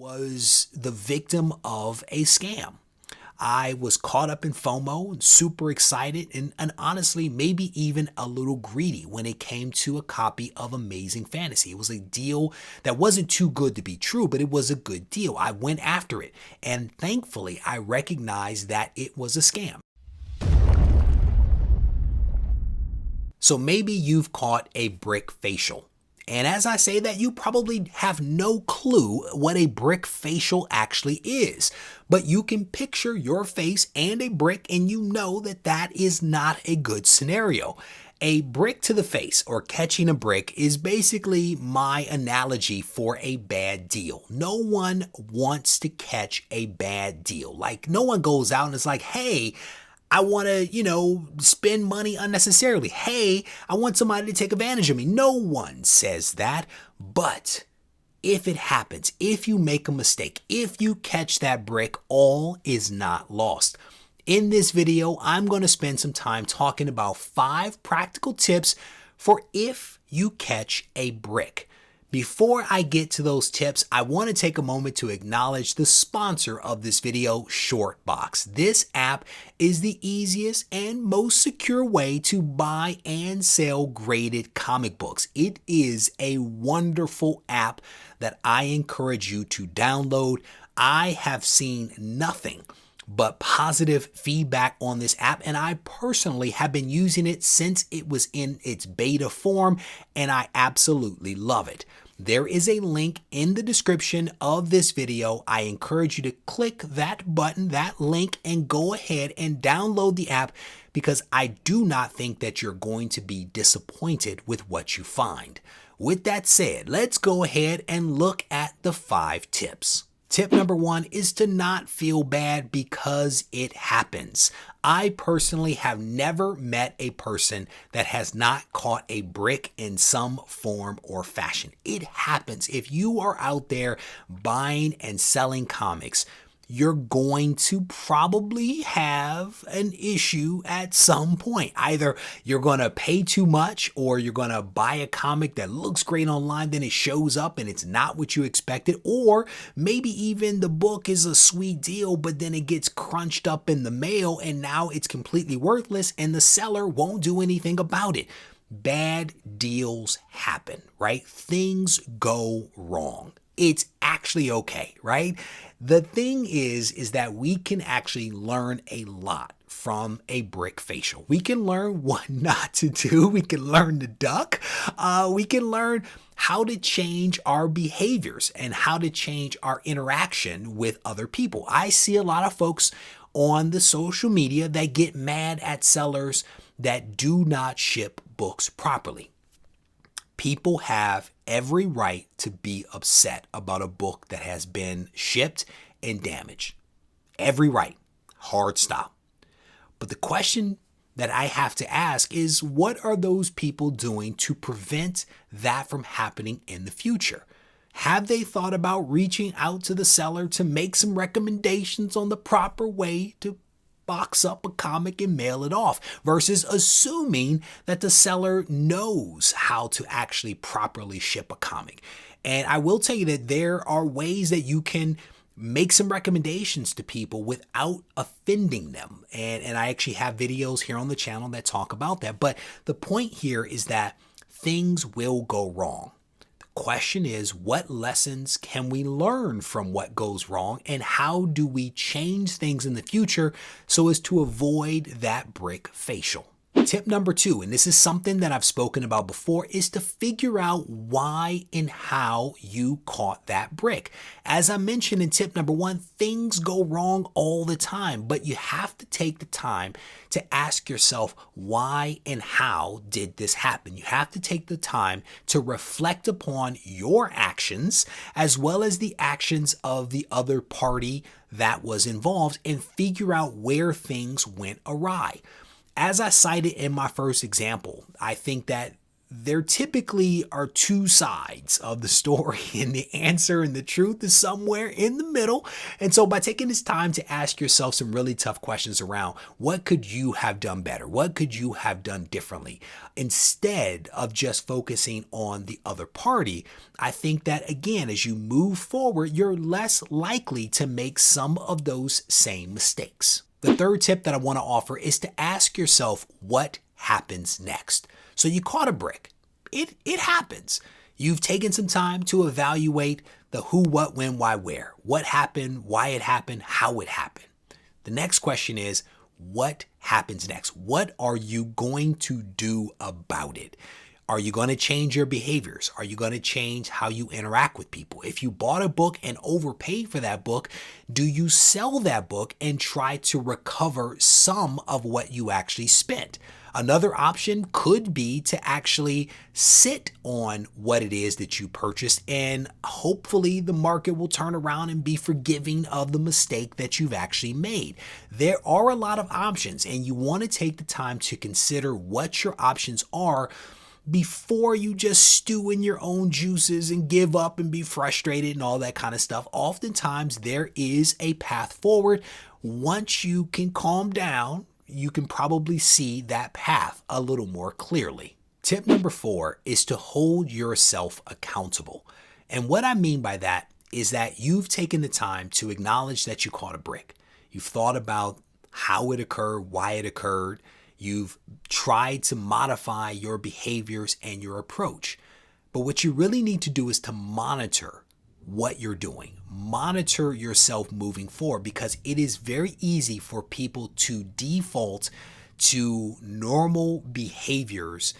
was the victim of a scam. I was caught up in FOMO and super excited and honestly maybe even a little greedy when it came to a copy of Amazing Fantasy. It was a deal that wasn't too good to be true, but it was a good deal. I went after it, and thankfully I recognized that it was a scam. So maybe you've caught a brick facial. And as I say that, you probably have no clue what a brick facial actually is. But you can picture your face and a brick, and you know that that is not a good scenario. A brick to the face, or catching a brick, is basically my analogy for a bad deal. No one wants to catch a bad deal. Like, no one goes out and is like, hey, I want to, spend money unnecessarily. Hey, I want somebody to take advantage of me. No one says that. But if it happens, if you make a mistake, if you catch that brick, all is not lost. In this video, I'm going to spend some time talking about 5 practical tips for if you catch a brick. Before I get to those tips, I want to take a moment to acknowledge the sponsor of this video, Shortbox. This app is the easiest and most secure way to buy and sell graded comic books. It is a wonderful app that I encourage you to download. I have seen nothing but positive feedback on this app, and I personally have been using it since it was in its beta form, and I absolutely love it. There is a link in the description of this video. I encourage you to click that button, that link, and go ahead and download the app, because I do not think that you're going to be disappointed with what you find. With that said, let's go ahead and look at the 5 tips. Tip number 1 is to not feel bad because it happens. I personally have never met a person that has not caught a brick in some form or fashion. It happens. If you are out there buying and selling comics, you're going to probably have an issue at some point. Either you're going to pay too much, or you're going to buy a comic that looks great online, then it shows up and it's not what you expected, or maybe even the book is a sweet deal, but then it gets crunched up in the mail and now it's completely worthless and the seller won't do anything about it. Bad deals happen, right? Things go wrong. It's actually okay, right? The thing is that we can actually learn a lot from a brick facial. We can learn what not to do. We can learn to duck. We can learn how to change our behaviors and how to change our interaction with other people. I see a lot of folks on the social media that get mad at sellers that do not ship books properly. People have every right to be upset about a book that has been shipped and damaged. Every right. Hard stop. But the question that I have to ask is, what are those people doing to prevent that from happening in the future? Have they thought about reaching out to the seller to make some recommendations on the proper way to box up a comic and mail it off, versus assuming that the seller knows how to actually properly ship a comic? And I will tell you that there are ways that you can make some recommendations to people without offending them. And I actually have videos here on the channel that talk about that. But the point here is that things will go wrong. Question is, what lessons can we learn from what goes wrong, and how do we change things in the future so as to avoid that brick facial? Tip number 2, and this is something that I've spoken about before, is to figure out why and how you caught that brick. As I mentioned in tip number 1, things go wrong all the time, but you have to take the time to ask yourself, why and how did this happen? You have to take the time to reflect upon your actions as well as the actions of the other party that was involved and figure out where things went awry. As I cited in my first example, I think that there typically are two sides of the story, and the answer and the truth is somewhere in the middle. And so by taking this time to ask yourself some really tough questions around what could you have done better? What could you have done differently? Instead of just focusing on the other party, I think that again, as you move forward, you're less likely to make some of those same mistakes. The third tip that I want to offer is to ask yourself what happens next. So you caught a brick. It happens. You've taken some time to evaluate the who, what, when, why, where. What happened, why it happened, how it happened. The next question is, what happens next? What are you going to do about it? Are you going to change your behaviors? Are you going to change how you interact with people? If you bought a book and overpaid for that book, do you sell that book and try to recover some of what you actually spent? Another option could be to actually sit on what it is that you purchased, and hopefully the market will turn around and be forgiving of the mistake that you've actually made. There are a lot of options, and you want to take the time to consider what your options are before you just stew in your own juices and give up and be frustrated and all that kind of stuff. Oftentimes there is a path forward. Once you can calm down, you can probably see that path a little more clearly. Tip number 4 is to hold yourself accountable. And what I mean by that is that you've taken the time to acknowledge that you caught a brick. You've thought about how it occurred, why it occurred. You've tried to modify your behaviors and your approach. But what you really need to do is to monitor what you're doing. Monitor yourself moving forward, because it is very easy for people to default to normal behaviors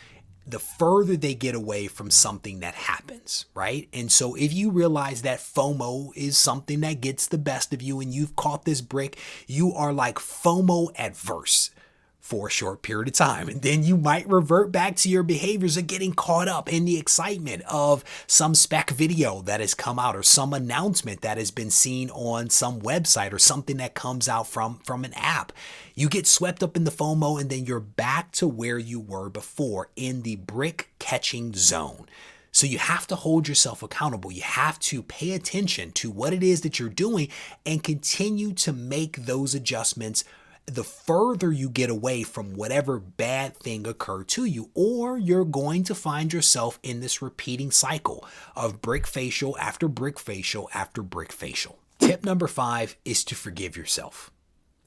the further they get away from something that happens, right? And so if you realize that FOMO is something that gets the best of you and you've caught this brick, you are like FOMO adverse for a short period of time. And then you might revert back to your behaviors of getting caught up in the excitement of some spec video that has come out or some announcement that has been seen on some website or something that comes out from an app. You get swept up in the FOMO and then you're back to where you were before in the brick catching zone. So you have to hold yourself accountable. You have to pay attention to what it is that you're doing and continue to make those adjustments the further you get away from whatever bad thing occurred to you, or you're going to find yourself in this repeating cycle of brick facial after brick facial after brick facial. Tip number 5 is to forgive yourself.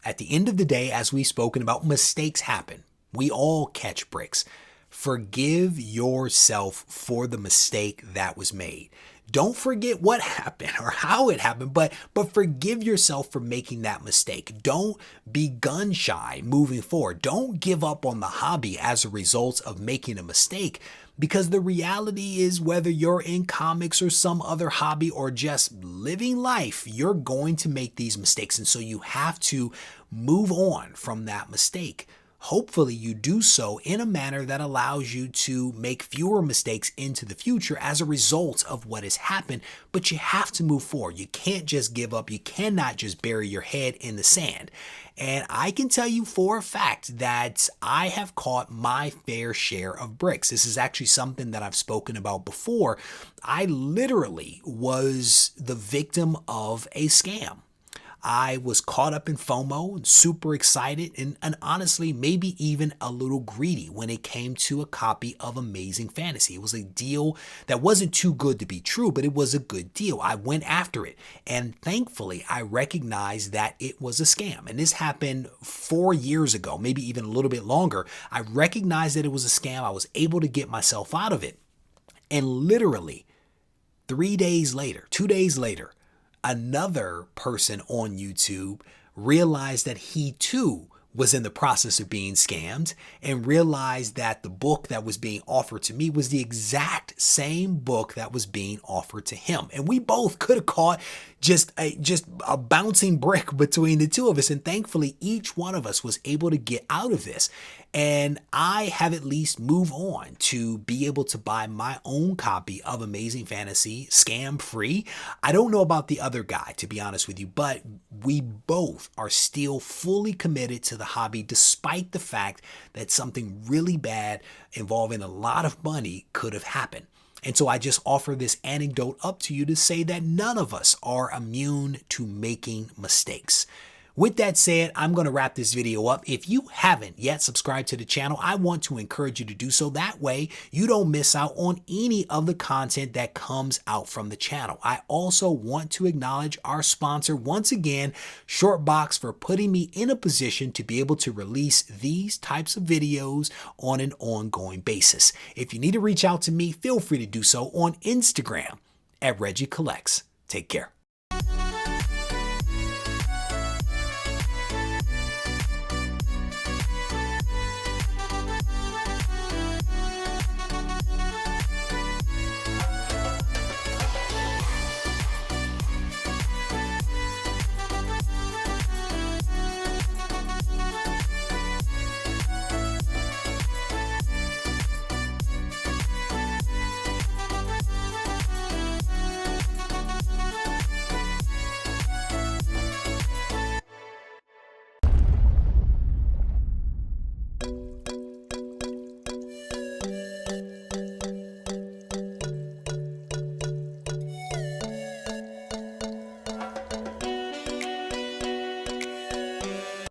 At the end of the day, as we've spoken about, mistakes happen. We all catch bricks. Forgive yourself for the mistake that was made. Don't forget what happened or how it happened, but forgive yourself for making that mistake. Don't be gun shy moving forward. Don't give up on the hobby as a result of making a mistake, because the reality is, whether you're in comics or some other hobby or just living life, you're going to make these mistakes. And so you have to move on from that mistake. Hopefully you do so in a manner that allows you to make fewer mistakes into the future as a result of what has happened, but you have to move forward. You can't just give up. You cannot just bury your head in the sand. And I can tell you for a fact that I have caught my fair share of bricks. This is actually something that I've spoken about before. I literally was the victim of a scam. I was caught up in FOMO and super excited and honestly maybe even a little greedy when it came to a copy of Amazing Fantasy. It was a deal that wasn't too good to be true, but it was a good deal. I went after it, and thankfully I recognized that it was a scam. And this happened 4 years ago, maybe even a little bit longer. I recognized that it was a scam. I was able to get myself out of it. And literally 2 days later, another person on YouTube realized that he too was in the process of being scammed and realized that the book that was being offered to me was the exact same book that was being offered to him. And we both could have caught just a bouncing brick between the two of us. And thankfully, each one of us was able to get out of this. And I have at least moved on to be able to buy my own copy of Amazing Fantasy scam free. I don't know about the other guy, to be honest with you, but we both are still fully committed to the hobby despite the fact that something really bad involving a lot of money could have happened. And so I just offer this anecdote up to you to say that none of us are immune to making mistakes. With that said, I'm going to wrap this video up. If you haven't yet subscribed to the channel, I want to encourage you to do so. That way you don't miss out on any of the content that comes out from the channel. I also want to acknowledge our sponsor once again, Shortbox, for putting me in a position to be able to release these types of videos on an ongoing basis. If you need to reach out to me, feel free to do so on Instagram at Regie Collects. Take care.